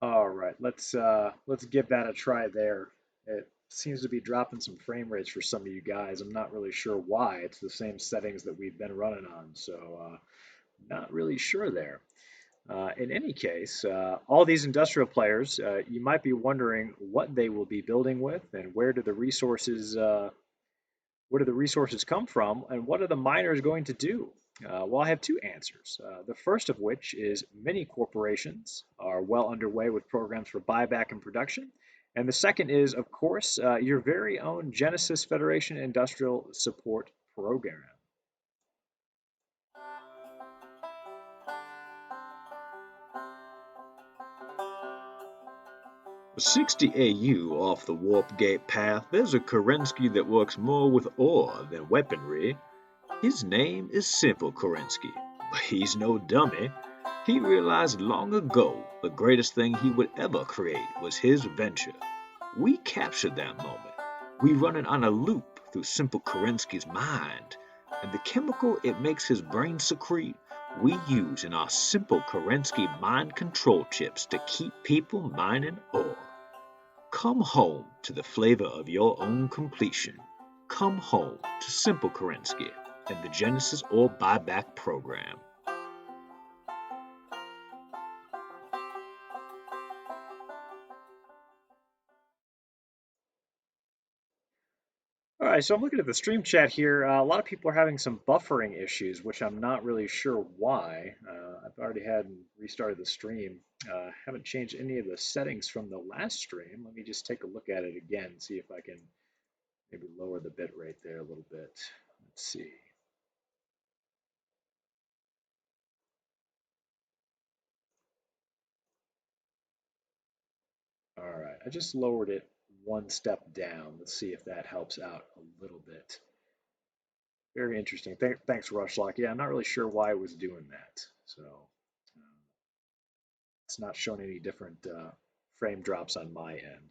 All right, let's give that a try there. It seems to be dropping some frame rates for some of you guys. I'm not really sure why. It's the same settings that we've been running on, so not really sure there. In any case, all these industrial players, you might be wondering what they will be building with and where do the resources come from, and what are the miners going to do? Well, I have two answers. The first of which is many corporations are well underway with programs for buyback and production. And the second is, of course, your very own Genesis Federation Industrial Support Program. For 60 AU off the Warp Gate path, there's a Kerensky that works more with ore than weaponry. His name is Simple Kerensky, but he's no dummy. He realized long ago the greatest thing he would ever create was his venture. We captured that moment. We run it on a loop through Simple Kerensky's mind, and the chemical it makes his brain secrete we use in our Simple Kerensky mind control chips to keep people mining ore. Come home to the flavor of your own completion. Come home to Simple Kerensky and the Genesis Ore Buyback Program. All right, so I'm looking at the stream chat here. A lot of people are having some buffering issues, which I'm not really sure why. I've already had and restarted the stream. Haven't changed any of the settings from the last stream. Let me just take a look at it again, see if I can maybe lower the bit rate there a little bit. Let's see. All right, I just lowered it one step down. Let's see if that helps out a little bit. Very interesting. Thanks, Rushlock. Yeah, I'm not really sure why it was doing that. So it's not showing any different frame drops on my end.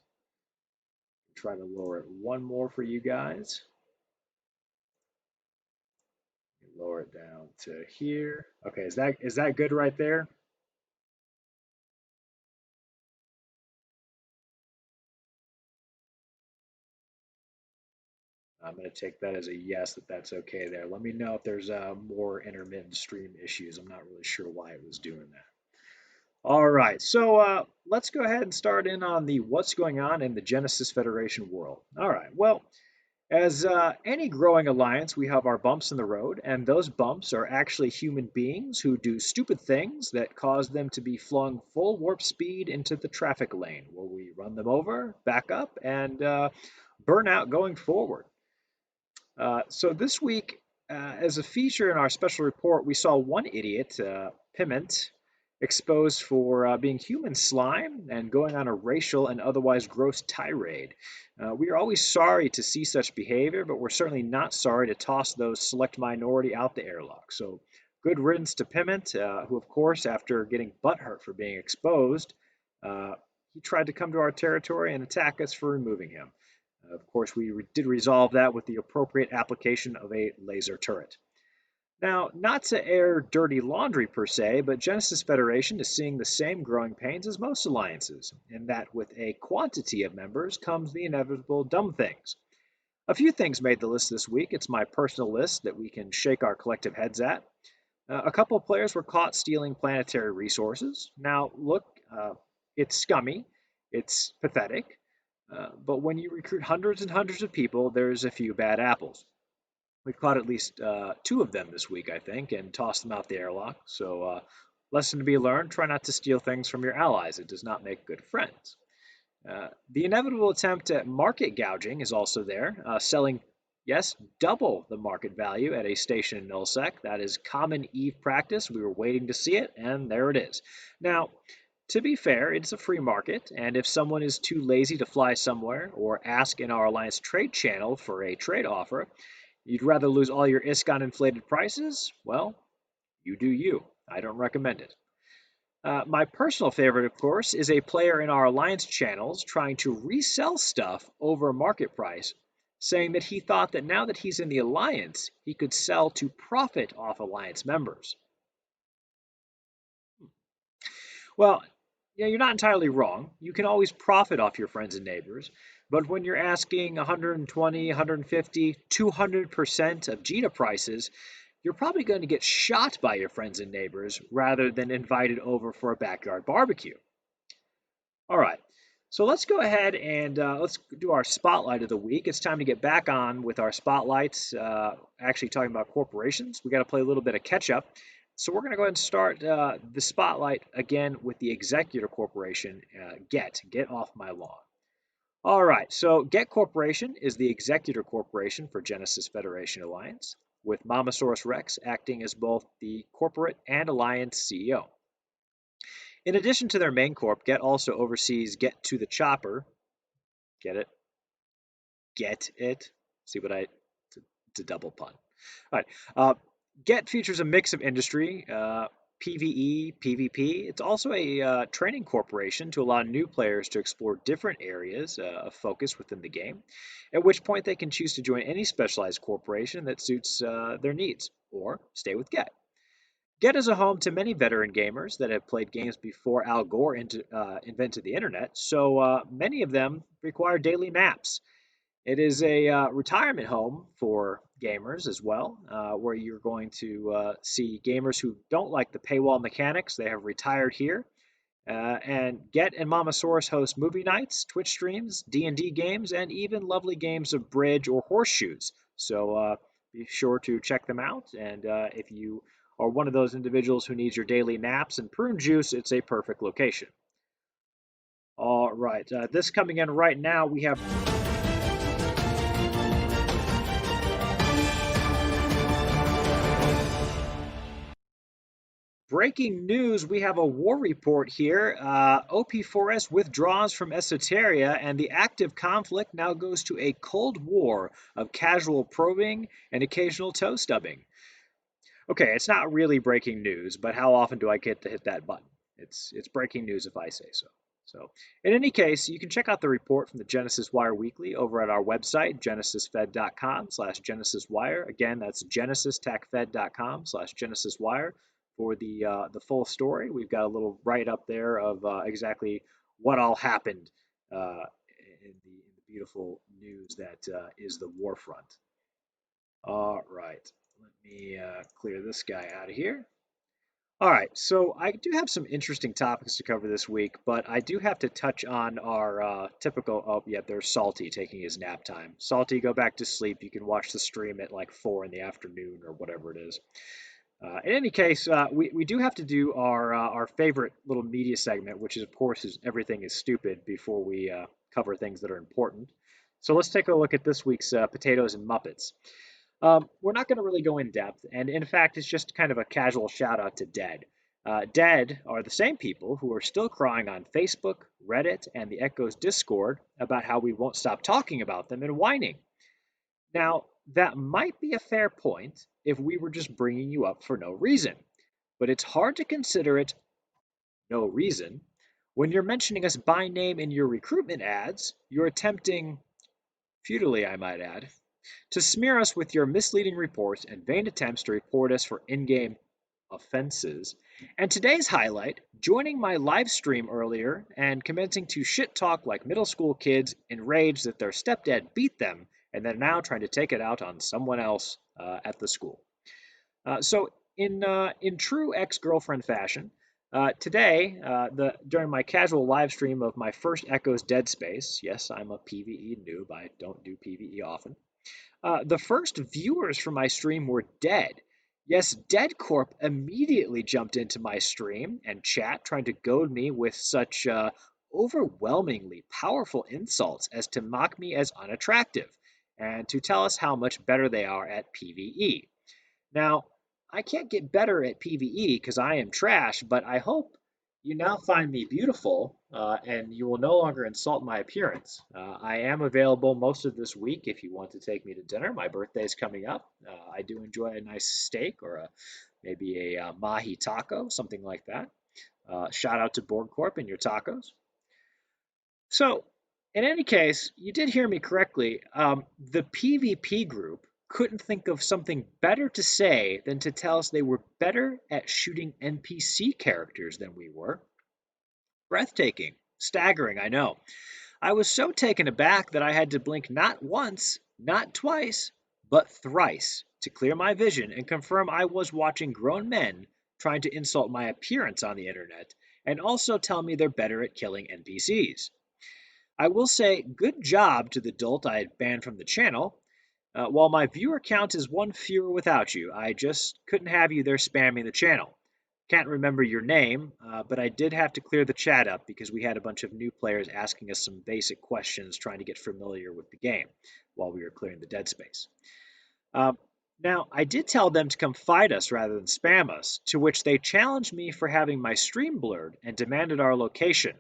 Try to lower it one more for you guys. Lower it down to here. Okay, is that good right there? I'm going to take that as a yes that that's okay there. Let me know if there's more intermittent stream issues. I'm not really sure why it was doing that. All right, so let's go ahead and start in on the what's going on in the Genesis Federation world. All right, well, as any growing alliance, we have our bumps in the road, and those bumps are actually human beings who do stupid things that cause them to be flung full warp speed into the traffic lane, where we run them over, back up, and burn out going forward. So this week, as a feature in our special report, we saw one idiot, Piment, exposed for being human slime and going on a racial and otherwise gross tirade. We are always sorry to see such behavior, but we're certainly not sorry to toss those select minority out the airlock. So good riddance to Piment, who, of course, after getting butthurt for being exposed, uh, he tried to come to our territory and attack us for removing him. Of course, we did resolve that with the appropriate application of a laser turret. Now, not to air dirty laundry per se, but Genesis Federation is seeing the same growing pains as most alliances, in that with a quantity of members comes the inevitable dumb things. A few things made the list this week. It's my personal list that we can shake our collective heads at. A couple of players were caught stealing planetary resources. Now, look, it's scummy, it's pathetic, but when you recruit hundreds and hundreds of people, there's a few bad apples. We've caught at least two of them this week, I think, and tossed them out the airlock. So, lesson to be learned: try not to steal things from your allies. It does not make good friends. The inevitable attempt at market gouging is also there, selling, yes, double the market value at a station in nullsec. That is common Eve practice. We were waiting to see it, and there it is. Now, to be fair, it's a free market, and if someone is too lazy to fly somewhere or ask in our Alliance trade channel for a trade offer, you'd rather lose all your ISK on inflated prices? Well, you do you. I don't recommend it. My personal favorite, of course, is a player in our Alliance channels trying to resell stuff over market price, saying that he thought that now that he's in the Alliance, he could sell to profit off Alliance members. Well, Yeah, you're not entirely wrong. You can always profit off your friends and neighbors. But when you're asking 120, 150, 200% of Gita prices, you're probably going to get shot by your friends and neighbors rather than invited over for a backyard barbecue. All right. So let's go ahead and let's do our spotlight of the week. It's time to get back on with our spotlights, actually talking about corporations. We got to play a little bit of catch up. So we're going to go ahead and start the spotlight again with the Executor Corporation, Get Off My Lawn. All right. So Get Corporation is the Executor Corporation for Genesis Federation Alliance, with Mamasaurus Rex acting as both the corporate and alliance CEO. In addition to their main corp, Get also oversees Get to the Chopper. Get it? Get it? See what I? It's a double pun. All right. Uh, Get features a mix of industry, PvE, PvP. It's also a training corporation to allow new players to explore different areas of focus within the game, at which point they can choose to join any specialized corporation that suits their needs, or stay with Get. Get is a home to many veteran gamers that have played games before Al Gore invented the internet, so many of them require daily naps. It is a retirement home for gamers as well, where you're going to see gamers who don't like the paywall mechanics. They have retired here. And Get and Mamasaurus host movie nights, Twitch streams, D&D games, and even lovely games of bridge or horseshoes. So be sure to check them out. And if you are one of those individuals who needs your daily naps and prune juice, it's a perfect location. All right, this coming in right now, we have breaking news. We have a war report here. OP4S withdraws from Esoteria, and the active conflict now goes to a cold war of casual probing and occasional toe stubbing. Okay, it's not really breaking news, but how often do I get to hit that button? It's breaking news if I say so. So, in any case, you can check out the report from the Genesis Wire Weekly over at our website, genesisfed.com/genesiswire. Again, that's genesistaccfed.com/genesiswire for the full story. We've got a little write up there of exactly what all happened in the beautiful news that is the war front. All right, let me clear this guy out of here. All right, so I do have some interesting topics to cover this week, but I do have to touch on our typical. Oh, yeah, there's Salty taking his nap time. Salty, go back to sleep. You can watch the stream at like 4 in the afternoon or whatever it is. In any case, we do have to do our favorite little media segment, which is of course is everything is stupid before we cover things that are important. So let's take a look at this week's potatoes and Muppets. We're not going to really go in depth, and in fact, it's just kind of a casual shout out to Dead. Dead are the same people who are still crying on Facebook, Reddit, and the Echo's Discord about how we won't stop talking about them and whining. Now, that might be a fair point if we were just bringing you up for no reason, but it's hard to consider it no reason when you're mentioning us by name in your recruitment ads. You're attempting, futilely I might add, to smear us with your misleading reports and vain attempts to report us for in game offenses. And today's highlight, joining my live stream earlier and commencing to shit talk like middle school kids enraged that their stepdad beat them and they're now trying to take it out on someone else at the school. So in true ex-girlfriend fashion, today, during my casual live stream of my first Echoes Dead Space, yes, I'm a PvE noob. I don't do PvE often. The first viewers for my stream were Dead. Yes, Dead Corp immediately jumped into my stream and chat, trying to goad me with such overwhelmingly powerful insults as to mock me as unattractive and to tell us how much better they are at PvE. Now, I can't get better at PvE because I am trash, but I hope you now find me beautiful and you will no longer insult my appearance. I am available most of this week if you want to take me to dinner. My birthday is coming up. I do enjoy a nice steak or maybe a mahi taco, something like that. Shout out to Borg Corp and your tacos. So, in any case, you did hear me correctly. The PvP group couldn't think of something better to say than to tell us they were better at shooting NPC characters than we were. Breathtaking. Staggering, I know. I was so taken aback that I had to blink not once, not twice, but thrice to clear my vision and confirm I was watching grown men trying to insult my appearance on the internet and also tell me they're better at killing NPCs. I will say, good job to the dolt I had banned from the channel. While my viewer count is one fewer without you, I just couldn't have you there spamming the channel. Can't remember your name, but I did have to clear the chat up because we had a bunch of new players asking us some basic questions trying to get familiar with the game while we were clearing the dead space. Um, Now, I did tell them to come fight us rather than spam us, to which they challenged me for having my stream blurred and demanded our location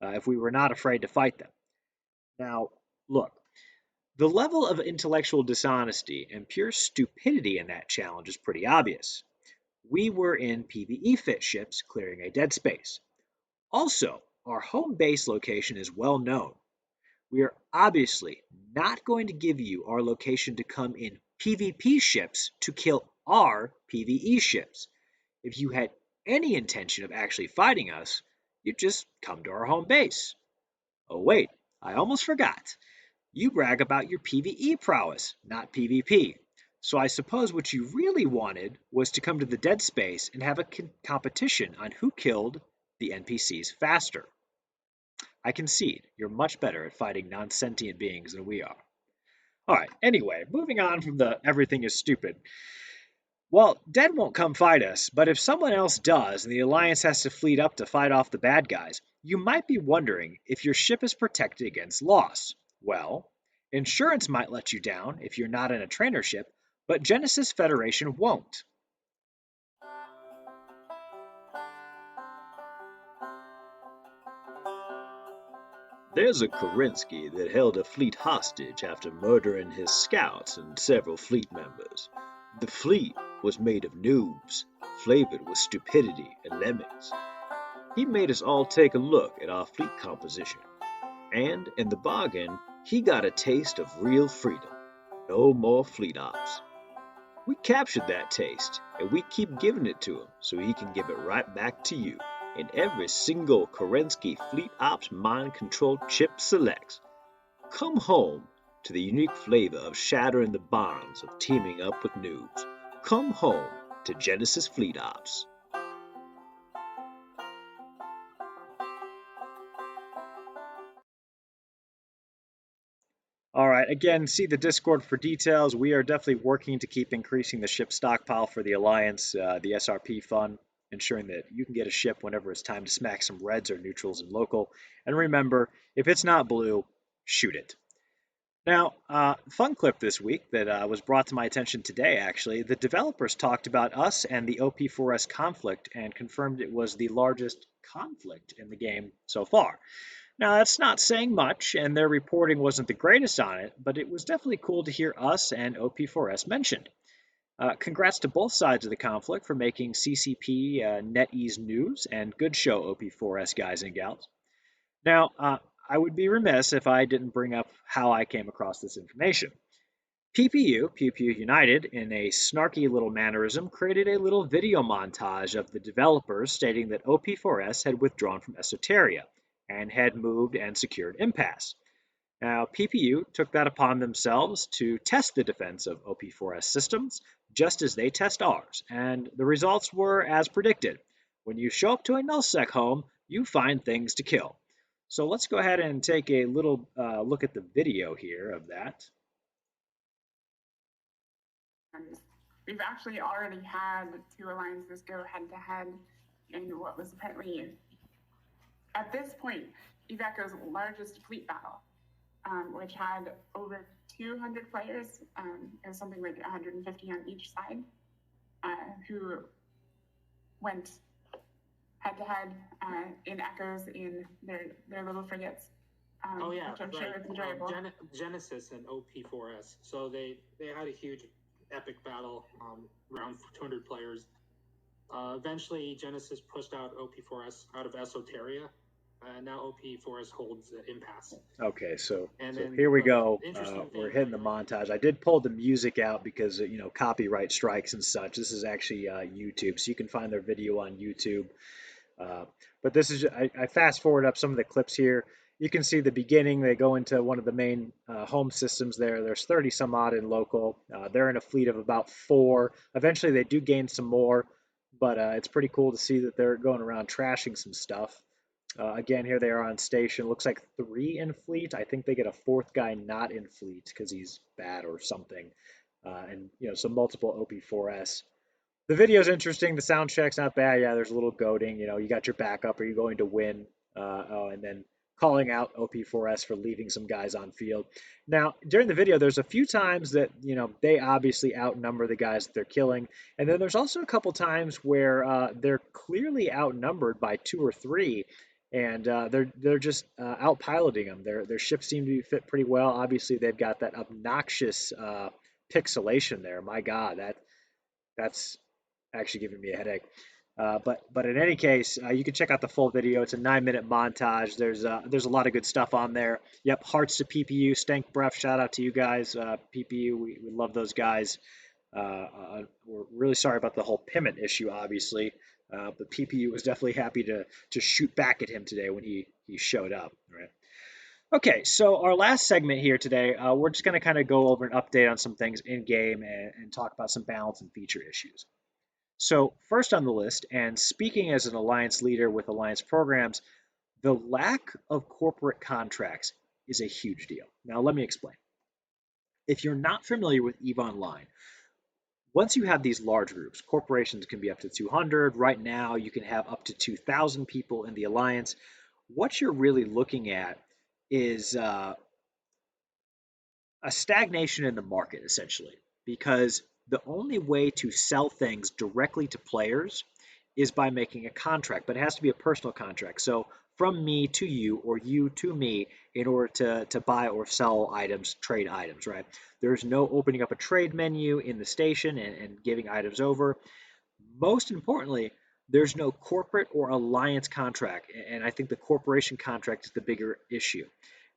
if we were not afraid to fight them. Now, look, the level of intellectual dishonesty and pure stupidity in that challenge is pretty obvious. We were in PvE fit ships clearing a dead space. Also, our home base location is well known. We are obviously not going to give you our location to come in PvP ships to kill our PvE ships. If you had any intention of actually fighting us, you'd just come to our home base. Oh, wait, I almost forgot. You brag about your PvE prowess, not PvP. So I suppose what you really wanted was to come to the dead space and have a competition on who killed the NPCs faster. I concede you're much better at fighting non sentient beings than we are. All right, anyway, moving on from the everything is stupid. Well, Dead won't come fight us, but if someone else does and the Alliance has to fleet up to fight off the bad guys, you might be wondering if your ship is protected against loss. Well, insurance might let you down if you're not in a trainer ship, but Genesis Federation won't. There's a Kerensky that held a fleet hostage after murdering his scouts and several fleet members. The fleet was made of noobs, flavored with stupidity and lemmings. He made us all take a look at our fleet composition, and in the bargain, he got a taste of real freedom. No more fleet ops. We captured that taste, and we keep giving it to him so he can give it right back to you in every single Kerensky Fleet Ops mind controlled chip selects. Come home to the unique flavor of shattering the bonds of teaming up with noobs. Come home to Genesis Fleet Ops. All right, again, see the Discord for details. We are definitely working to keep increasing the ship stockpile for the Alliance, the SRP fund, ensuring that you can get a ship whenever it's time to smack some reds or neutrals in local. And remember, if it's not blue, shoot it. Now, fun clip this week that was brought to my attention today, actually. The developers talked about us and the OP4S conflict and confirmed it was the largest conflict in the game so far. Now, that's not saying much, and their reporting wasn't the greatest on it, but it was definitely cool to hear us and OP4S mentioned. Congrats to both sides of the conflict for making CCP NetEase news, and good show, OP4S guys and gals. Now, I would be remiss if I didn't bring up how I came across this information. PPU, Pew Pew United, in a snarky little mannerism, created a little video montage of the developers stating that OP4S had withdrawn from Esoteria and had moved and secured Impasse. Now, PPU took that upon themselves to test the defense of OP4S systems, just as they test ours, and the results were as predicted. When you show up to a nullsec home, you find things to kill. So let's go ahead and take a little look at the video here of that. We've actually already had two alliances go head-to-head in what was apparently, at this point, Evaco's largest fleet battle, which had over 200 players, it was something like 150 on each side, who went head-to-head in Echoes in their little frigates. Which I'm sure it's enjoyable. Genesis and OP4S. So they had a huge epic battle, around 200 players. Eventually, Genesis pushed out OP4S out of Esoteria. Now OP4S holds Impasse. Okay, so here we go. We're hitting the montage. I did pull the music out because copyright strikes and such. This is actually YouTube, so you can find their video on YouTube. But this is, I fast forward up some of the clips here. You can see the beginning. They go into one of the main home systems there. There's 30 some odd in local. They're in a fleet of about 4. Eventually, they do gain some more, but it's pretty cool to see that they're going around trashing some stuff. Again, here they are on station. Looks like 3 in fleet. I think they get a 4th guy not in fleet because he's bad or something. And so multiple OP4S. The video's interesting. The sound check's not bad. Yeah, there's a little goading. You got your backup. Are you going to win? And then calling out OP4S for leaving some guys on field. Now, during the video, there's a few times that they obviously outnumber the guys that they're killing, and then there's also a couple times where they're clearly outnumbered by 2 or 3, and they're just outpiloting them. Their ships seem to be fit pretty well. Obviously, they've got that obnoxious pixelation there. My God, that's actually giving me a headache. But in any case, you can check out the full video. It's a 9-minute montage. There's a lot of good stuff on there. Yep, hearts to PPU, Stank Breath. Shout out to you guys, PPU. We love those guys. We're really sorry about the whole Piment issue, obviously. But PPU was definitely happy to shoot back at him today when he showed up. Right. Okay, so our last segment here today, we're just going to kind of go over an update on some things in game and talk about some balance and feature issues. So first on the list, and speaking as an alliance leader with alliance programs, the lack of corporate contracts is a huge deal. Now let me explain. If you're not familiar with EVE Online, once you have these large groups, corporations can be up to 200. Right now, you can have up to 2,000 people in the alliance. What you're really looking at is a stagnation in the market, essentially, because the only way to sell things directly to players is by making a contract, but it has to be a personal contract. So from me to you or you to me in order to buy or sell items, trade items, right? There's no opening up a trade menu in the station and giving items over. Most importantly, there's no corporate or alliance contract, and I think the corporation contract is the bigger issue.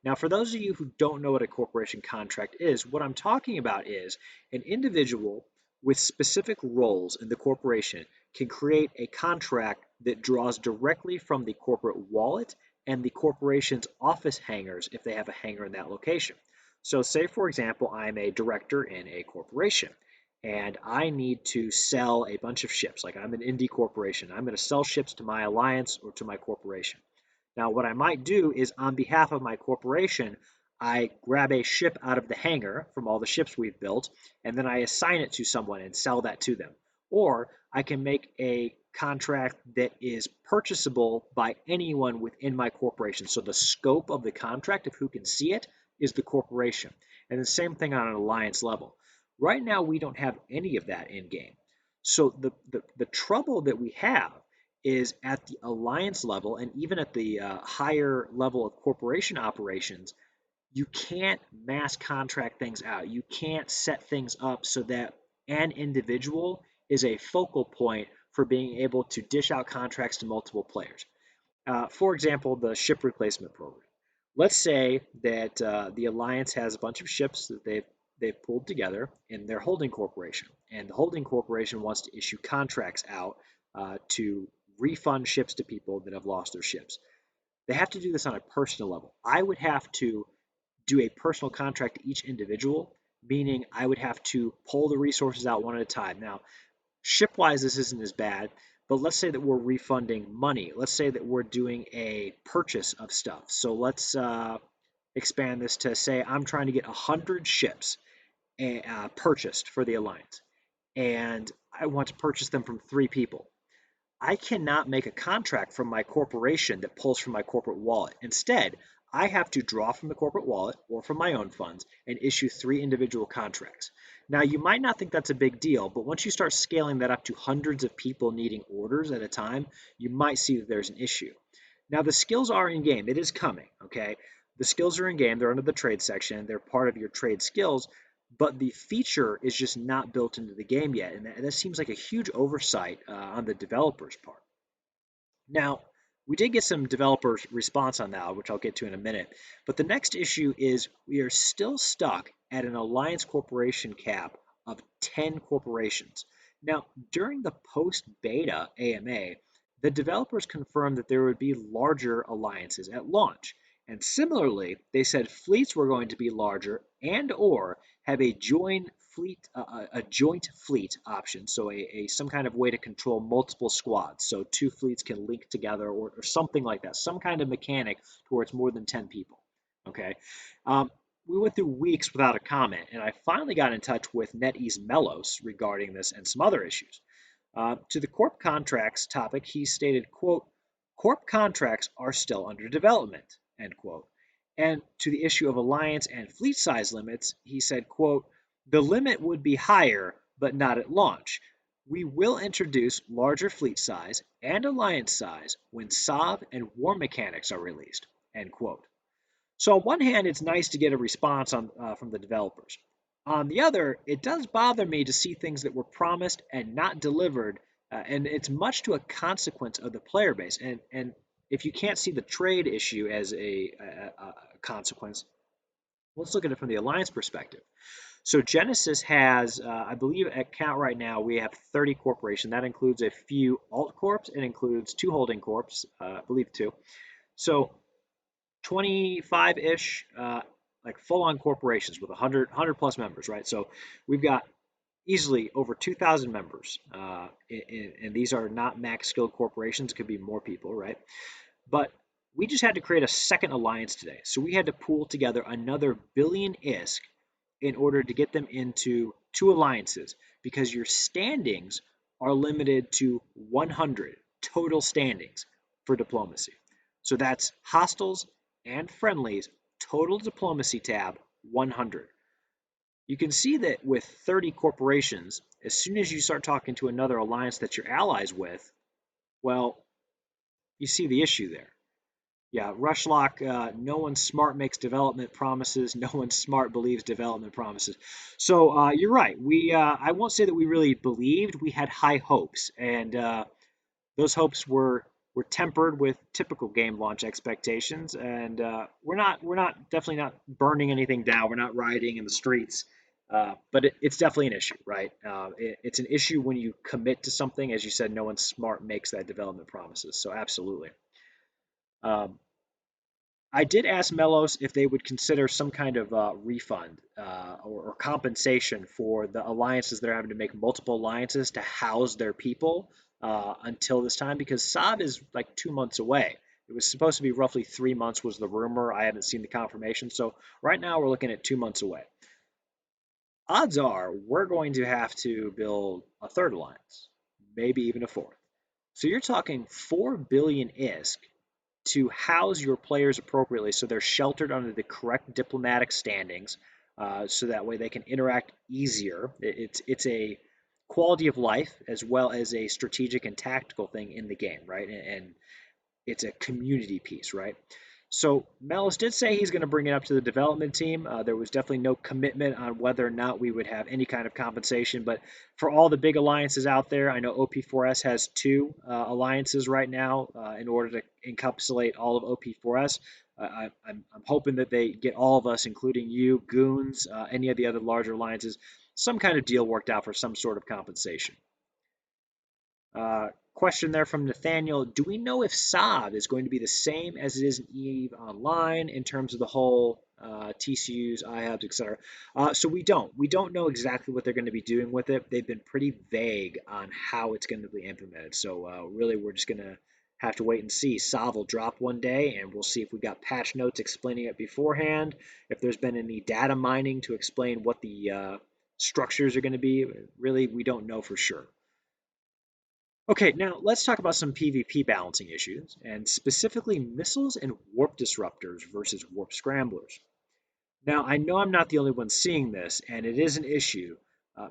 Now, for those of you who don't know what a corporation contract is, what I'm talking about is an individual with specific roles in the corporation can create a contract that draws directly from the corporate wallet and the corporation's office hangars if they have a hangar in that location. So say, for example, I'm a director in a corporation and I need to sell a bunch of ships. Like I'm an indie corporation. I'm going to sell ships to my alliance or to my corporation. Now, what I might do is on behalf of my corporation, I grab a ship out of the hangar from all the ships we've built, and then I assign it to someone and sell that to them. Or I can make a contract that is purchasable by anyone within my corporation. So the scope of the contract of who can see it is the corporation. And the same thing on an alliance level. Right now, we don't have any of that in game. So the trouble that we have is at the alliance level and even at the higher level of corporation operations, you can't mass contract things out. You can't set things up so that an individual is a focal point for being able to dish out contracts to multiple players. For example, the ship replacement program. Let's say that the alliance has a bunch of ships that they've pulled together in their holding corporation, and the holding corporation wants to issue contracts out to refund ships to people that have lost their ships. They have to do this on a personal level. I would have to do a personal contract to each individual, meaning I would have to pull the resources out one at a time. Now, ship-wise, this isn't as bad, but let's say that we're refunding money. Let's say that we're doing a purchase of stuff. So let's expand this to say I'm trying to get 100 ships purchased for the alliance, and I want to purchase them from 3 people. I cannot make a contract from my corporation that pulls from my corporate wallet. Instead, I have to draw from the corporate wallet or from my own funds and issue 3 individual contracts. Now, you might not think that's a big deal, but once you start scaling that up to hundreds of people needing orders at a time, you might see that there's an issue. Now, the skills are in game. It is coming, okay? The skills are in game. They're under the trade section. They're part of your trade skills, but the feature is just not built into the game yet, and that seems like a huge oversight on the developer's part. Now, we did get some developer response on that, which I'll get to in a minute, but the next issue is we are still stuck at an alliance corporation cap of 10 corporations. Now, during the post-beta AMA, the developers confirmed that there would be larger alliances at launch. And similarly, they said fleets were going to be larger and or have a joint fleet option, so some kind of way to control multiple squads, so two fleets can link together or something like that, some kind of mechanic towards more than 10 people. Okay, um, we went through weeks without a comment, and I finally got in touch with NetEase Melos regarding this and some other issues. To the corp contracts topic, he stated, quote, corp contracts are still under development, end quote. And to the issue of alliance and fleet size limits, he said, quote, the limit would be higher, but not at launch. We will introduce larger fleet size and alliance size when SOV and war mechanics are released, end quote. So on one hand, it's nice to get a response from the developers. On the other, it does bother me to see things that were promised and not delivered, and it's much to a consequence of the player base. And if you can't see the trade issue as a consequence, let's look at it from the alliance perspective. So Genesis has, I believe, at count right now, we have 30 corporations. That includes a few alt corps. It includes two holding corps, I believe two. So 25-ish, like full-on corporations with 100 plus members, right? So we've got easily over 2,000 members, and these are not max skilled corporations. It could be more people, right? But we just had to create a second alliance today. So we had to pool together another billion ISK in order to get them into two alliances because your standings are limited to 100 total standings for diplomacy. So that's hostiles and friendlies, total diplomacy tab 100. You can see that with 30 corporations, as soon as you start talking to another alliance that you're allies with, well, you see the issue there. Yeah, Rushlock, no one smart makes development promises. No one smart believes development promises. So you're right. I won't say that we really believed. We had high hopes, and those hopes were tempered with typical game launch expectations. And we're not definitely not burning anything down. We're not rioting in the streets. But it's definitely an issue, right? It's an issue when you commit to something. As you said, no one smart makes that development promises. So absolutely. Um, I did ask Melos if they would consider some kind of refund or compensation for the alliances that are having to make multiple alliances to house their people until this time, because Saab is like 2 months away. It was supposed to be roughly 3 months was the rumor. I haven't seen the confirmation. So right now we're looking at 2 months away. Odds are we're going to have to build a third alliance, maybe even a fourth. So you're talking 4 billion ISK to house your players appropriately so they're sheltered under the correct diplomatic standings, so that way they can interact easier. It's a quality of life as well as a strategic and tactical thing in the game, right? And it's a community piece, right? So Melis did say he's going to bring it up to the development team. There was definitely no commitment on whether or not we would have any kind of compensation. But for all the big alliances out there, I know OP4S has two alliances right now in order to encapsulate all of OP4S. I'm hoping that they get all of us, including you, Goons, any of the other larger alliances, some kind of deal worked out for some sort of compensation. Question there from Nathaniel. Do we know if Saab is going to be the same as it is in EVE Online in terms of the whole TCUs, iHubs, etc.? So we don't. We don't know exactly what they're going to be doing with it. They've been pretty vague on how it's going to be implemented. So really, we're just going to have to wait and see. Saab will drop one day, and we'll see if we got patch notes explaining it beforehand, if there's been any data mining to explain what the structures are going to be. Really, we don't know for sure. Okay, now let's talk about some PvP balancing issues, and specifically missiles and warp disruptors versus warp scramblers. Now, I know I'm not the only one seeing this, and it is an issue.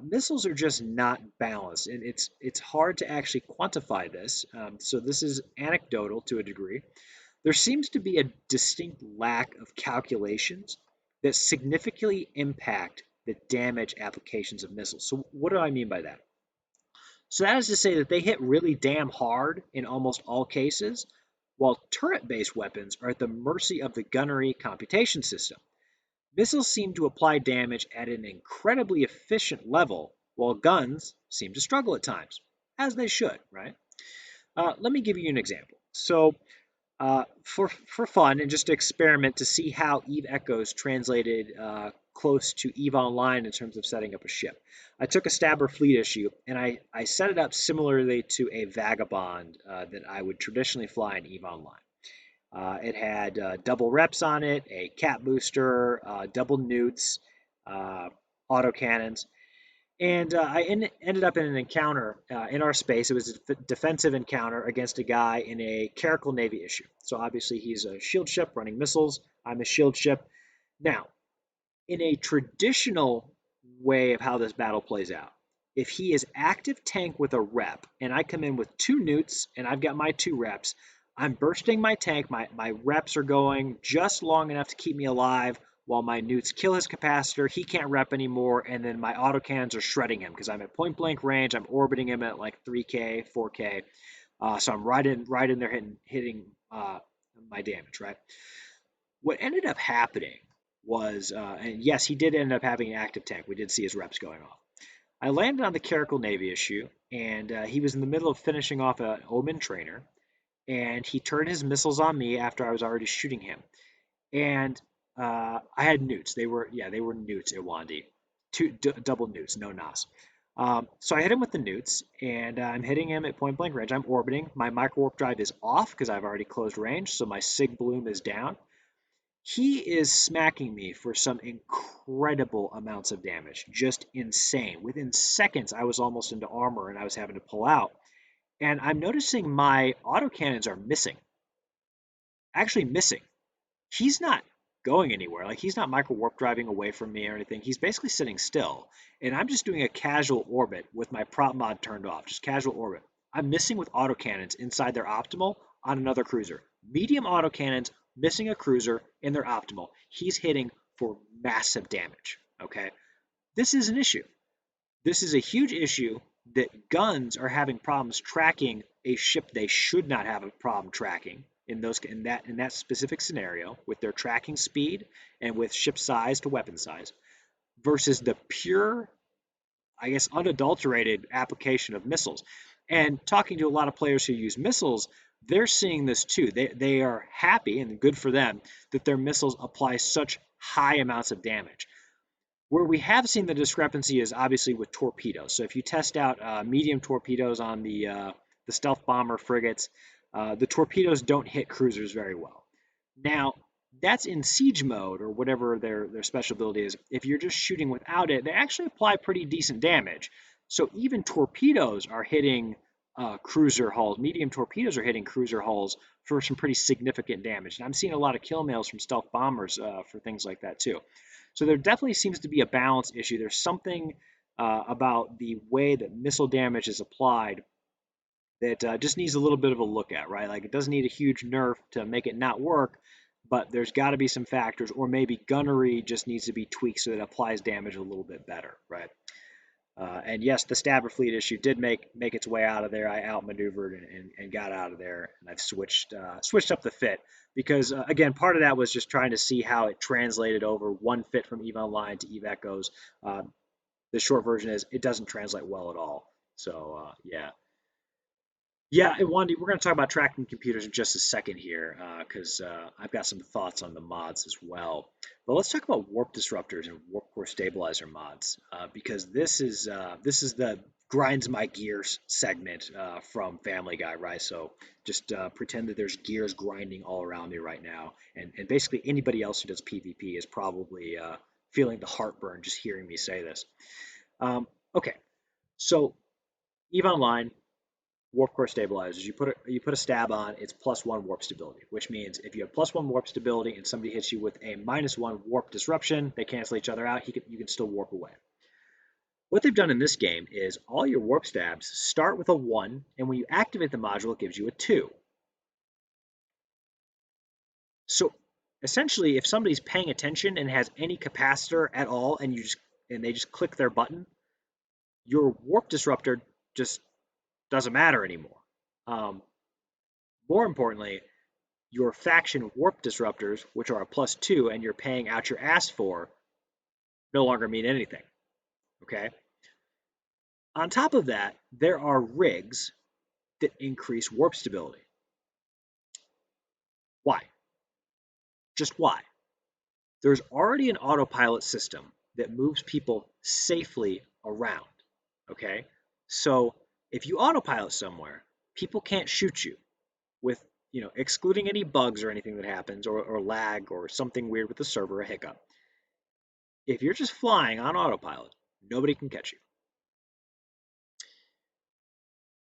Missiles are just not balanced, and it's hard to actually quantify this. So this is anecdotal to a degree. There seems to be a distinct lack of calculations that significantly impact the damage applications of missiles. So what do I mean by that? So that is to say that they hit really damn hard in almost all cases, while turret-based weapons are at the mercy of the gunnery computation system. Missiles seem to apply damage at an incredibly efficient level, while guns seem to struggle at times, as they should, right? Let me give you an example. So for fun and just to experiment to see how Eve Echoes translated close to Eve Online in terms of setting up a ship. I took a Stabber fleet issue and I set it up similarly to a Vagabond that I would traditionally fly in Eve Online. It had double reps on it, a cap booster, double newts, uh, autocannons, and ended up in an encounter in our space. It was a defensive encounter against a guy in a Caracal Navy issue. So obviously he's a shield ship running missiles. I'm a shield ship. Now, in a traditional way of how this battle plays out, if he is active tank with a rep and I come in with two newts and I've got my two reps, I'm bursting my tank. My reps are going just long enough to keep me alive while my newts kill his capacitor. He can't rep anymore. And then my autocannons are shredding him because I'm at point blank range. I'm orbiting him at like 3K, 4K. So I'm right in there hitting my damage, right? What ended up happening was, and yes, he did end up having an active tank. We did see his reps going off. I landed on the Caracal Navy issue, and he was in the middle of finishing off an Omen trainer, and he turned his missiles on me after I was already shooting him. And I had newts. They were newts at Wandi, two double newts, no nos. So I hit him with the newts, and I'm hitting him at point blank range. I'm orbiting. My micro warp drive is off because I've already closed range, so my sig bloom is down. He is smacking me for some incredible amounts of damage, just insane. Within seconds, I was almost into armor and I was having to pull out. And I'm noticing my autocannons are missing, actually missing. He's not going anywhere. Like he's not micro warp driving away from me or anything. He's basically sitting still. And I'm just doing a casual orbit with my prop mod turned off, just casual orbit. I'm missing with autocannons inside their optimal on another cruiser. Medium autocannons missing a cruiser in their optimal. He's hitting for massive damage. Okay. This is an issue. This is a huge issue that guns are having problems tracking a ship they should not have a problem tracking in that specific scenario with their tracking speed and with ship size to weapon size versus the pure, I guess, unadulterated application of missiles. And talking to a lot of players who use missiles, they're seeing this too. They are happy and good for them that their missiles apply such high amounts of damage. Where we have seen the discrepancy is obviously with torpedoes. So if you test out medium torpedoes on the stealth bomber frigates, the torpedoes don't hit cruisers very well. Now, that's in siege mode or whatever their special ability is. If you're just shooting without it, they actually apply pretty decent damage. So even torpedoes are hitting cruiser hulls. Medium torpedoes are hitting cruiser hulls for some pretty significant damage. And I'm seeing a lot of kill mails from stealth bombers for things like that too. So there definitely seems to be a balance issue. There's something about the way that missile damage is applied that just needs a little bit of a look at, right? Like it doesn't need a huge nerf to make it not work, but there's got to be some factors, or maybe gunnery just needs to be tweaked so that it applies damage a little bit better, right? And yes, the Stabber fleet issue did make its way out of there. I outmaneuvered and got out of there, and I've switched up the fit because again, part of that was just trying to see how it translated over one fit from Eve Online to Eve Echoes. The short version is it doesn't translate well at all. So yeah. Yeah, and Wandy, we're going to talk about tracking computers in just a second here, because I've got some thoughts on the mods as well. But let's talk about warp disruptors and warp core stabilizer mods, because this is the grinds my gears segment from Family Guy, right? So just pretend that there's gears grinding all around me right now, and basically anybody else who does PvP is probably feeling the heartburn just hearing me say this. Okay, so Eve Online warp core stabilizers. You put a stab on, it's +1 warp stability, which means if you have +1 warp stability and somebody hits you with a -1 warp disruption, they cancel each other out. You can still warp away. What they've done in this game is all your warp stabs start with a 1, and when you activate the module, it gives you a 2. So essentially, if somebody's paying attention and has any capacitor at all, and they just click their button, your warp disruptor just doesn't matter anymore. More importantly, your faction warp disruptors, which are a +2 and you're paying out your ass for, no longer mean anything. Okay? On top of that, there are rigs that increase warp stability. Why? Just why? There's already an autopilot system that moves people safely around. Okay? So if you autopilot somewhere, people can't shoot you with, excluding any bugs or anything that happens or lag or something weird with the server, a hiccup. If you're just flying on autopilot, nobody can catch you.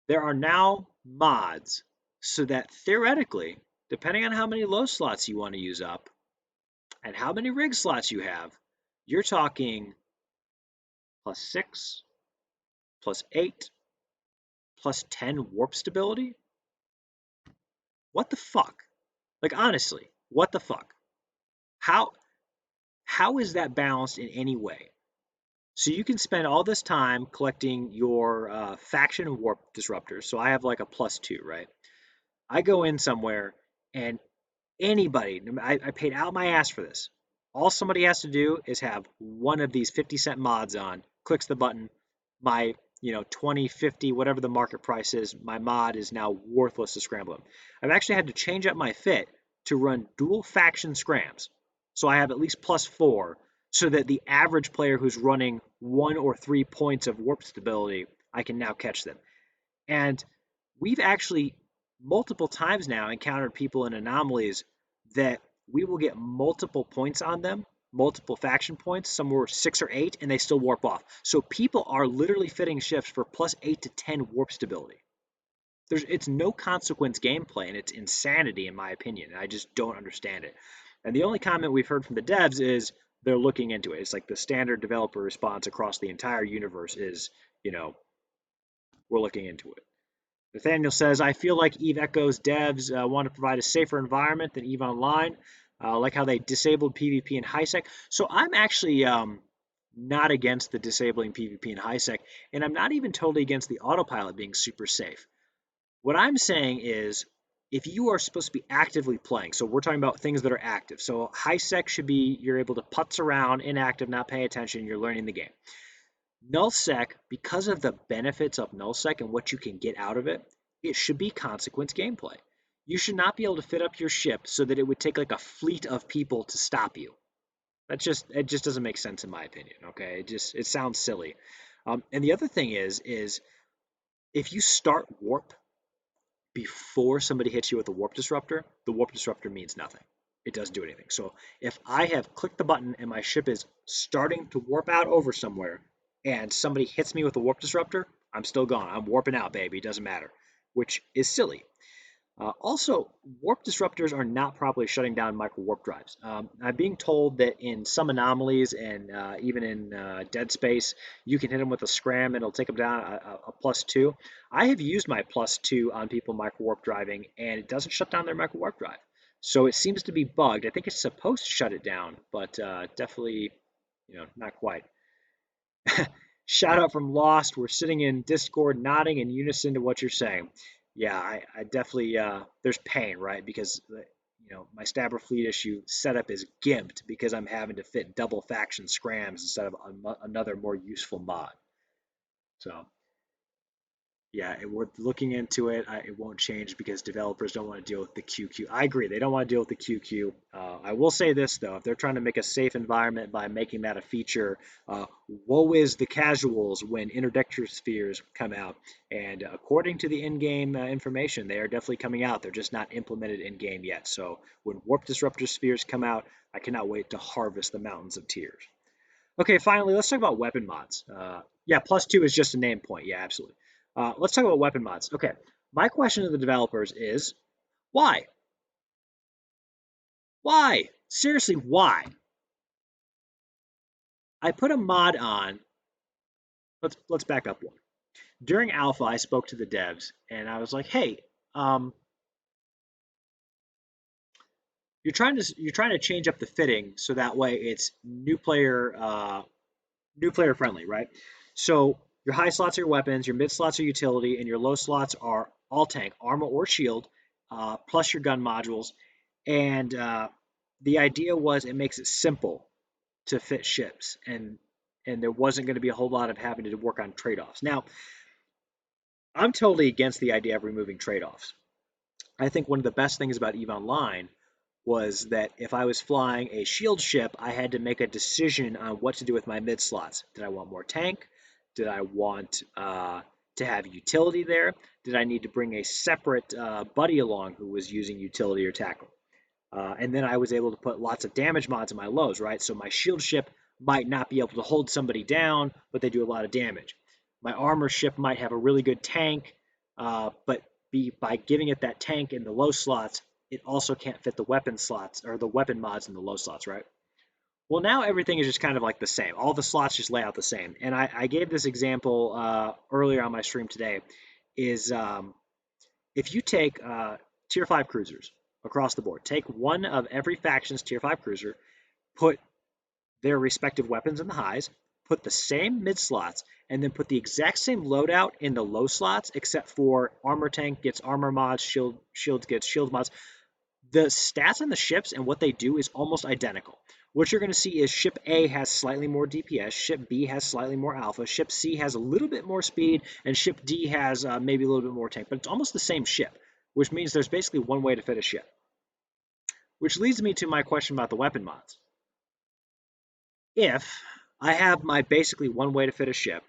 There are now mods so that theoretically, depending on how many low slots you want to use up and how many rig slots you have, you're talking +6, +8, +10 warp stability. What the fuck? Like, honestly, what the fuck? How how is that balanced in any way? So you can spend all this time collecting your faction and warp disruptors. So I have like a +2, right? I go in somewhere and anybody, I paid out my ass for this. All somebody has to do is have one of these 50-cent mods on, clicks the button, my 20, 50, whatever the market price is, my mod is now worthless to scramble them. I've actually had to change up my fit to run dual faction scrams. So I have at least +4 so that the average player who's running 1 or 3 points of warp stability, I can now catch them. And we've actually multiple times now encountered people in anomalies that we will get multiple points on them, multiple faction points, some were 6 or 8, and they still warp off. So people are literally fitting ships for +8 to 10 warp stability. It's no consequence gameplay, and it's insanity in my opinion. And I just don't understand it. And the only comment we've heard from the devs is they're looking into it. It's like the standard developer response across the entire universe is, we're looking into it. Nathaniel says, I feel like Eve Echo's devs want to provide a safer environment than Eve Online, like how they disabled PvP and HiSec. So I'm actually not against the disabling PvP and HiSec, and I'm not even totally against the autopilot being super safe. What I'm saying is, if you are supposed to be actively playing, so we're talking about things that are active. So HiSec should be you're able to putz around, inactive, not pay attention, you're learning the game. Nullsec, because of the benefits of Nullsec and what you can get out of it, it should be consequence gameplay. You should not be able to fit up your ship so that it would take like a fleet of people to stop you. It just doesn't make sense in my opinion. Okay, it sounds silly. And the other thing is if you start warp before somebody hits you with a warp disruptor, the warp disruptor means nothing. It doesn't do anything. So if I have clicked the button and my ship is starting to warp out over somewhere and somebody hits me with a warp disruptor, I'm still gone. I'm warping out, baby. It doesn't matter, which is silly. Also, warp disruptors are not properly shutting down micro warp drives. I'm being told that in some anomalies and even in Dead Space, you can hit them with a scram and it'll take them down a +2. I have used my +2 on people micro warp driving, and it doesn't shut down their micro warp drive. So it seems to be bugged. I think it's supposed to shut it down, but definitely, not quite. Shout out from Lost. We're sitting in Discord nodding in unison to what you're saying. Yeah, I definitely, there's pain, right? Because, my Stabber Fleet issue setup is gimped because I'm having to fit double faction scrams instead of another more useful mod. So, yeah, we're looking into it. It won't change because developers don't want to deal with the QQ. I agree. They don't want to deal with the QQ. I will say this, though. If they're trying to make a safe environment by making that a feature, woe is the casuals when interdictor spheres come out. And according to the in-game information, they are definitely coming out. They're just not implemented in-game yet. So when warp disruptor spheres come out, I cannot wait to harvest the mountains of tears. Okay, finally, let's talk about weapon mods. Yeah, +2 is just a name point. Yeah, absolutely. Let's talk about weapon mods. Okay, my question to the developers is why? Why? Seriously, why? I put a mod on. Let's back up one. During alpha, I spoke to the devs and I was like, "Hey, you're trying to change up the fitting so that way it's new player friendly, right? So your high slots are your weapons, your mid slots are utility, and your low slots are all tank, armor or shield, plus your gun modules. And the idea was it makes it simple to fit ships, and there wasn't going to be a whole lot of having to work on trade-offs. Now, I'm totally against the idea of removing trade-offs. I think one of the best things about EVE Online was that if I was flying a shield ship, I had to make a decision on what to do with my mid slots. Did I want more tank? Did I want to have utility there? Did I need to bring a separate buddy along who was using utility or tackle? And then I was able to put lots of damage mods in my lows, right? So my shield ship might not be able to hold somebody down, but they do a lot of damage. My armor ship might have a really good tank, but by giving it that tank in the low slots, it also can't fit the weapon slots or the weapon mods in the low slots, right? Well, now everything is just kind of like the same. All the slots just lay out the same. And I gave this example earlier on my stream today. Is if you take tier 5 cruisers across the board, take one of every faction's tier 5 cruiser, put their respective weapons in the highs, put the same mid slots, and then put the exact same loadout in the low slots, except for armor tank gets armor mods, shield gets shield mods. The stats on the ships and what they do is almost identical. What you're going to see is ship A has slightly more DPS, ship B has slightly more alpha, ship C has a little bit more speed, and ship D has maybe a little bit more tank, but it's almost the same ship, which means there's basically one way to fit a ship. Which leads me to my question about the weapon mods. If I have my basically one way to fit a ship,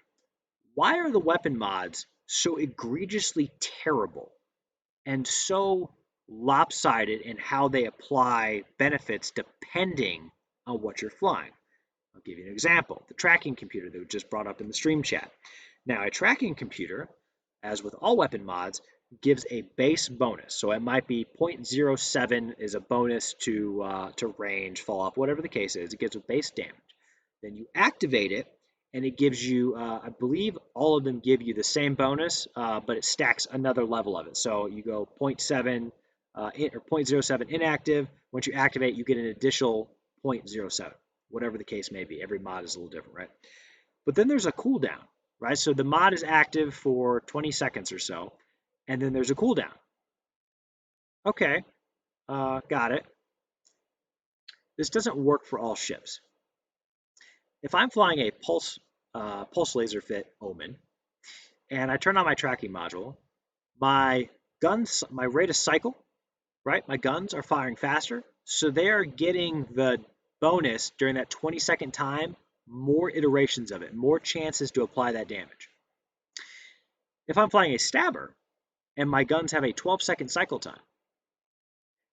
why are the weapon mods so egregiously terrible and so lopsided in how they apply benefits depending on what you're flying? I'll give you an example. The tracking computer that we just brought up in the stream chat. Now, a tracking computer, as with all weapon mods, gives a base bonus. So it might be 0.07 is a bonus to range, fall off, whatever the case is. It gives a base damage. Then you activate it, and it gives you, I believe all of them give you the same bonus, but it stacks another level of it. So you go 0.7 or 0.07 inactive. Once you activate, you get an additional 0.07, whatever the case may be. Every mod is a little different, right? But then there's a cooldown, right? So the mod is active for 20 seconds or so, and then there's a cooldown. Okay, got it. This doesn't work for all ships. If I'm flying a pulse laser fit Omen, and I turn on my tracking module, my rate of cycle, right? My guns are firing faster, so they are getting the bonus during that 20-second time, more iterations of it, more chances to apply that damage. If I'm flying a stabber and my guns have a 12-second cycle time,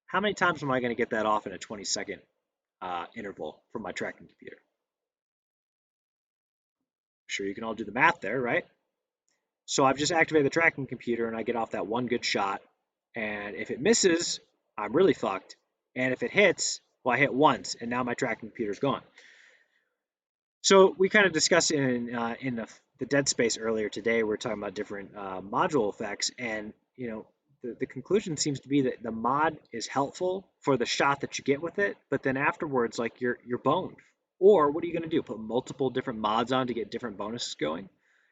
how many times am I going to get that off in a 20-second interval from my tracking computer? I'm sure you can all do the math there, right? So I've just activated the tracking computer and I get off that one good shot. And if it misses, I'm really fucked. And if it hits, well, I hit once and now my tracking computer's gone. So we kind of discussed in the Dead Space earlier today. We're talking about different module effects, and the conclusion seems to be that the mod is helpful for the shot that you get with it, but then afterwards, like you're boned. Or what are you going to do? Put multiple different mods on to get different bonuses going?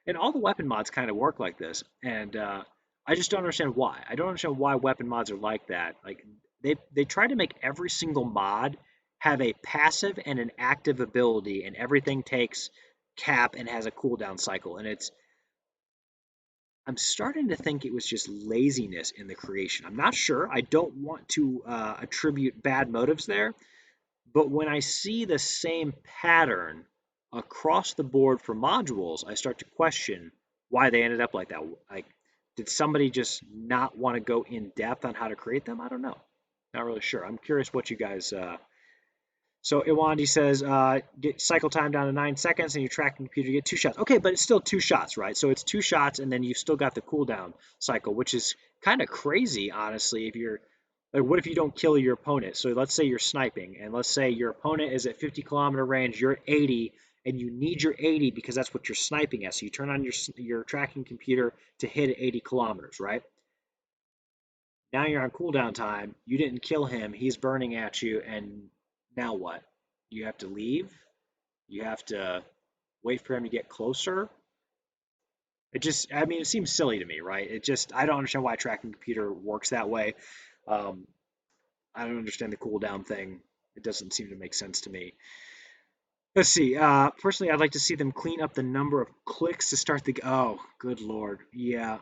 And all the weapon mods kind of work like this, and I just don't understand why. I don't understand why weapon mods are like that. Like they try to make every single mod have a passive and an active ability, and everything takes cap and has a cooldown cycle. And I'm starting to think it was just laziness in the creation. I'm not sure. I don't want to attribute bad motives there, but when I see the same pattern across the board for modules, I start to question why they ended up like that. Like, did somebody just not want to go in depth on how to create them? I don't know. Not really sure. I'm curious what you guys. So Iwandi says, get cycle time down to 9 seconds, and your tracking computer get 2 shots. Okay, but it's still 2 shots, right? So it's 2 shots, and then you've still got the cooldown cycle, which is kind of crazy, honestly. If you're like, what if you don't kill your opponent? So let's say you're sniping, and let's say your opponent is at 50-kilometer range, you're at 80, and you need your 80 because that's what you're sniping at. So you turn on your tracking computer to hit at 80 kilometers, right? Now you're on cooldown time. You didn't kill him. He's burning at you, and now what? You have to leave? You have to wait for him to get closer? It seems silly to me, right? I don't understand why a tracking computer works that way. Um, I don't understand the cooldown thing. It doesn't seem to make sense to me. Let's see. Personally, I'd like to see them clean up the number of clicks to start the. Oh, good lord. Yeah.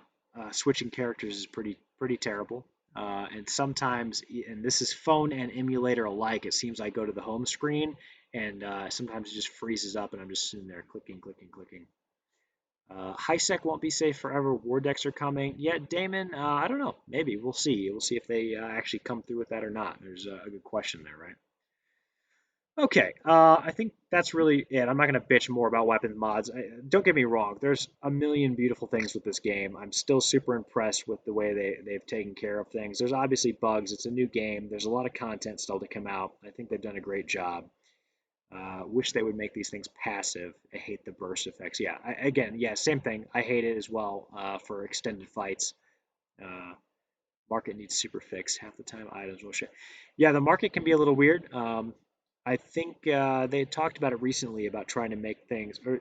switching characters is pretty terrible. And sometimes, and this is phone and emulator alike, it seems I go to the home screen and sometimes it just freezes up and I'm just sitting there clicking, clicking, clicking. Highsec won't be safe forever. War decks are coming. Yeah, Damon, I don't know. Maybe. We'll see. We'll see if they actually come through with that or not. There's a good question there, right? Okay, I think that's really it. I'm not going to bitch more about weapons mods. Don't get me wrong. There's a million beautiful things with this game. I'm still super impressed with the way they've taken care of things. There's obviously bugs. It's a new game. There's a lot of content still to come out. I think they've done a great job. Wish they would make these things passive. I hate the burst effects. Yeah, again, yeah, same thing. I hate it as well for extended fights. Uh, Market needs super fix. Half the time items will shit. Yeah, the market can be a little weird. I think they talked about it recently about trying to make things, or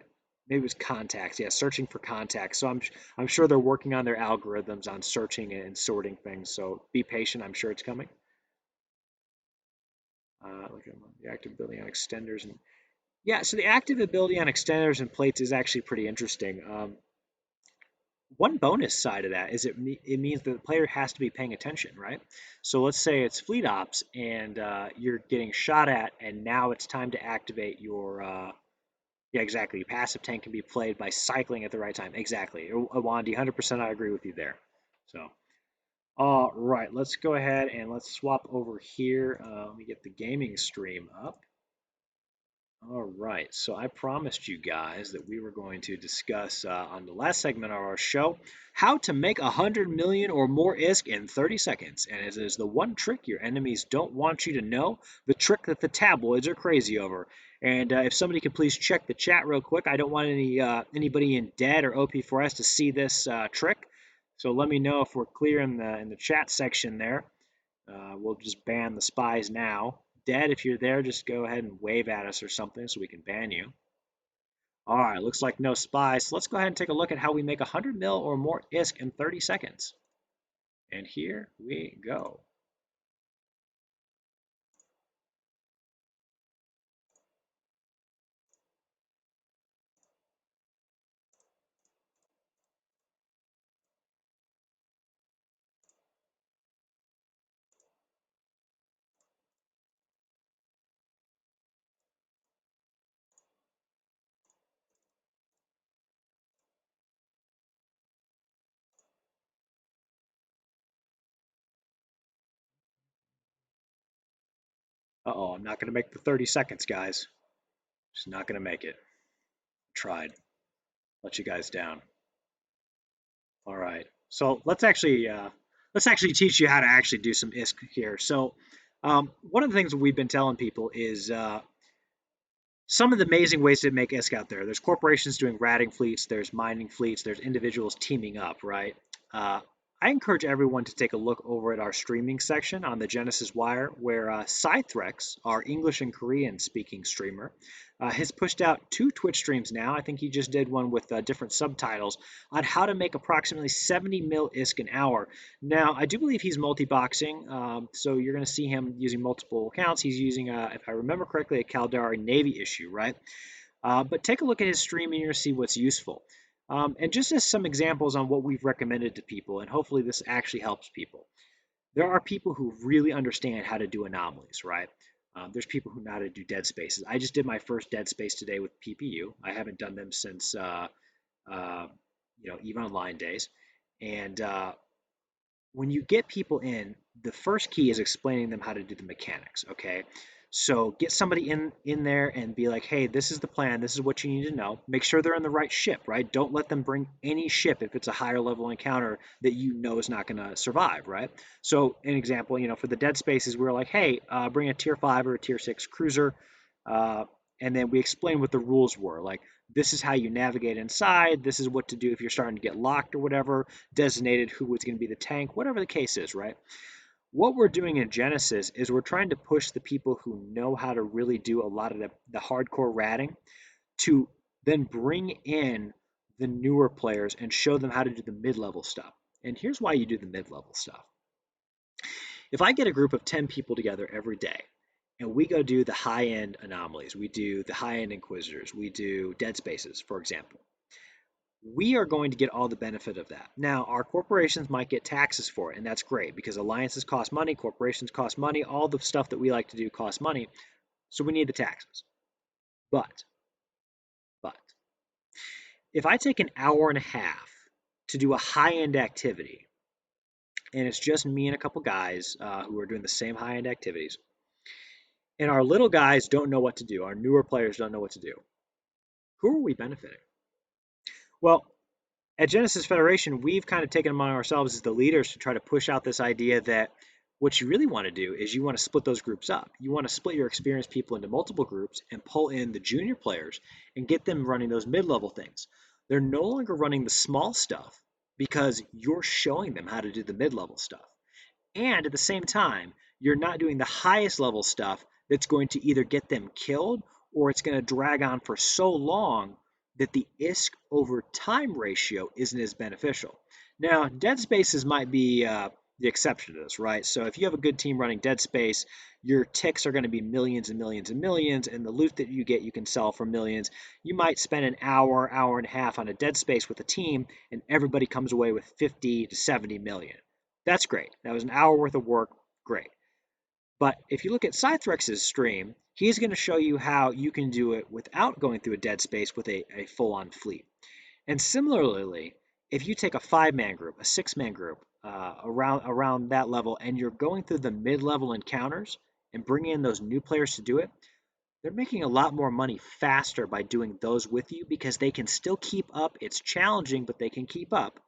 maybe it was contacts. Yeah, searching for contacts. So I'm sure they're working on their algorithms on searching and sorting things. So be patient. I'm sure it's coming. Look at the active ability on extenders and yeah. So the active ability on extenders and plates is actually pretty interesting. One bonus side of that is it means that the player has to be paying attention, right? So let's say it's fleet ops and you're getting shot at, and now it's time to activate your yeah, exactly. Your passive tank can be played by cycling at the right time. Exactly. Awandi, 100% I agree with you there. So, all right, let's go ahead and let's swap over here. Let me get the gaming stream up. All right, so I promised you guys that we were going to discuss on the last segment of our show how to make 100 million or more ISK in 30 seconds. And it is the one trick your enemies don't want you to know, the trick that the tabloids are crazy over. And if somebody could please check the chat real quick, I don't want anybody in dead or OP4S to see this trick. So let me know if we're clear in the chat section there. We'll just ban the spies now. Dead, if you're there, just go ahead and wave at us or something so we can ban you. All right, looks like no spies. So let's go ahead and take a look at how we make 100 mil or more ISK in 30 seconds. And here we go. Uh-oh, I'm not going to make the 30 seconds, guys. Just not going to make it. Tried. Let you guys down. All right. So let's actually teach you how to actually do some ISK here. So one of the things that we've been telling people is some of the amazing ways to make ISK out there. There's corporations doing ratting fleets, there's mining fleets, there's individuals teaming up, right? Uh, I encourage everyone to take a look over at our streaming section on the Genesis Wire, where Cythrex, our English and Korean speaking streamer, has pushed out 2 Twitch streams now. I think he just did one with different subtitles on how to make approximately 70 mil ISK an hour. Now, I do believe he's multi-boxing, so you're going to see him using multiple accounts. He's using, if I remember correctly, a Caldari Navy issue, right? But take a look at his stream and you're going to see what's useful. And just as some examples on what we've recommended to people, and hopefully this actually helps people. There are people who really understand how to do anomalies, right? There's people who know how to do dead spaces. I just did my first dead space today with PPU. I haven't done them since, uh, EVE Online days. And when you get people in, the first key is explaining them how to do the mechanics, okay? So get somebody in there and be like, hey, this is the plan, this is what you need to know. Make sure they're in the right ship, right? Don't let them bring any ship if it's a higher level encounter that you know is not going to survive, right? So an example, for the dead spaces, we were like, hey, bring a tier 5 or a tier 6 cruiser. Uh, and then we explained what the rules were. Like, this is how you navigate inside. This is what to do if you're starting to get locked or whatever, designated who was going to be the tank, whatever the case is, right? What we're doing in Genesis is we're trying to push the people who know how to really do a lot of the hardcore ratting to then bring in the newer players and show them how to do the mid-level stuff. And here's why you do the mid-level stuff. If I get a group of 10 people together every day and we go do the high-end anomalies, we do the high-end inquisitors, we do dead spaces, for example, We are going to get all the benefit of that. Now, our corporations might get taxes for it, and that's great because alliances cost money, corporations cost money, all the stuff that we like to do costs money, so we need the taxes. But, but, if I take an hour and a half to do a high-end activity, and it's just me and a couple guys who are doing the same high-end activities, and our little guys don't know what to do, our newer players don't know what to do, who are we benefiting? Well, at Genesis Federation, we've kind of taken among ourselves as the leaders to try to push out this idea that what you really want to do is you want to split those groups up. You want to split your experienced people into multiple groups and pull in the junior players and get them running those mid-level things. They're no longer running the small stuff because you're showing them how to do the mid-level stuff. And at the same time, you're not doing the highest level stuff that's going to either get them killed or it's going to drag on for so long that the ISK over time ratio isn't as beneficial. Now, dead spaces might be the exception to this, right? So if you have a good team running dead space, your ticks are going to be millions and millions and millions, and the loot that you get you can sell for millions. You might spend an hour, hour and a half on a dead space with a team, and everybody comes away with 50 to 70 million. That's great. That was an hour worth of work. Great. But if you look at Cythrex's stream, he's going to show you how you can do it without going through a dead space with a full-on fleet. And similarly, if you take a 5-man group, a 6-man group around that level, and you're going through the mid-level encounters and bringing in those new players to do it, they're making a lot more money faster by doing those with you because they can still keep up. It's challenging, but they can keep up.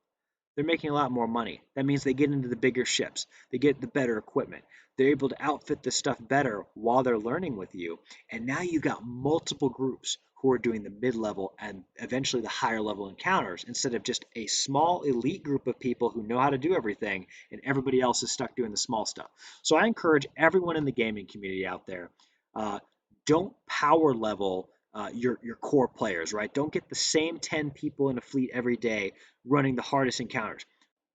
They're making a lot more money. That means they get into the bigger ships. They get the better equipment. They're able to outfit the stuff better while they're learning with you. And now you've got multiple groups who are doing the mid-level and eventually the higher level encounters instead of just a small elite group of people who know how to do everything and everybody else is stuck doing the small stuff. So I encourage everyone in the gaming community out there, don't power level your core players, right? Don't get the same 10 people in a fleet every day running the hardest encounters.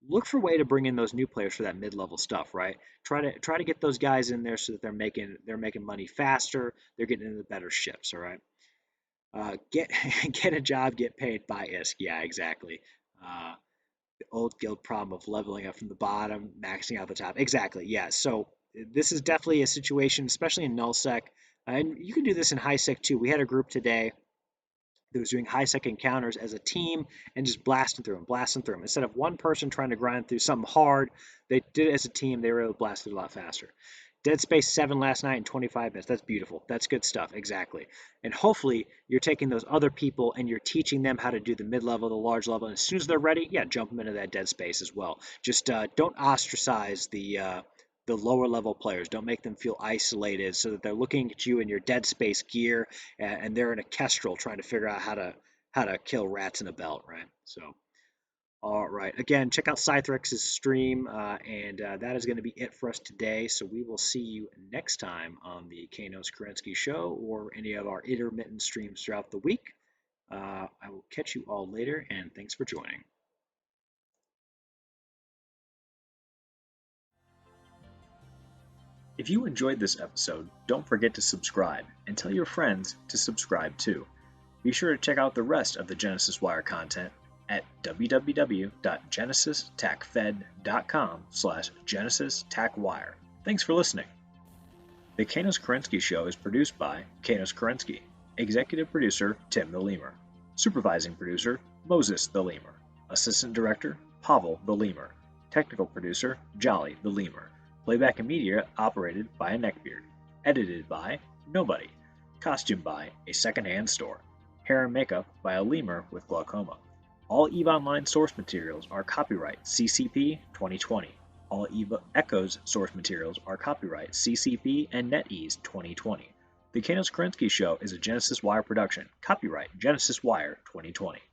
Look for a way to bring in those new players for that mid-level stuff, right? Try to get those guys in there so that they're making money faster. They're getting into the better ships, all right? Get get a job, get paid by ISK. Yeah, exactly. The old guild problem of leveling up from the bottom, maxing out the top. Exactly. Yeah. So this is definitely a situation, especially in nullsec, and you can do this in highsec too. We had a group today that was doing high-sec encounters as a team and just blasting through them. Instead of one person trying to grind through something hard, they did it as a team. They were able to blast it a lot faster. Dead Space 7 last night in 25 minutes. That's beautiful. That's good stuff. Exactly. And hopefully you're taking those other people and you're teaching them how to do the mid-level, the large level. And as soon as they're ready, yeah, jump them into that Dead Space as well. Just don't ostracize the lower level players. Don't make them feel isolated so that they're looking at you in your Dead Space gear and they're in a kestrel trying to figure out how to kill rats in a belt, right? So, all right. Again, check out Cythrex's stream, and that is going to be it for us today. So we will see you next time on the Kanos Kerensky Show or any of our intermittent streams throughout the week. I will catch you all later, and thanks for joining. If you enjoyed this episode, don't forget to subscribe and tell your friends to subscribe too. Be sure to check out the rest of the Genesis Wire content at www.genesistaccfed.com/GenesisTackWire. Thanks for listening. The Kanos Kerensky Show is produced by Kanos Kerensky, Executive Producer Tim the Lemur, Supervising Producer Moses the Lemur, Assistant Director Pavel the Lemur, Technical Producer Jolly the Lemur, Playback and Media operated by a neckbeard, edited by nobody, costume by a secondhand store, hair and makeup by a lemur with glaucoma. All EVE Online source materials are copyright CCP 2020. All EVE Echoes source materials are copyright CCP and NetEase 2020. The Kanos Kerensky Show is a Genesis Wire production, copyright Genesis Wire 2020.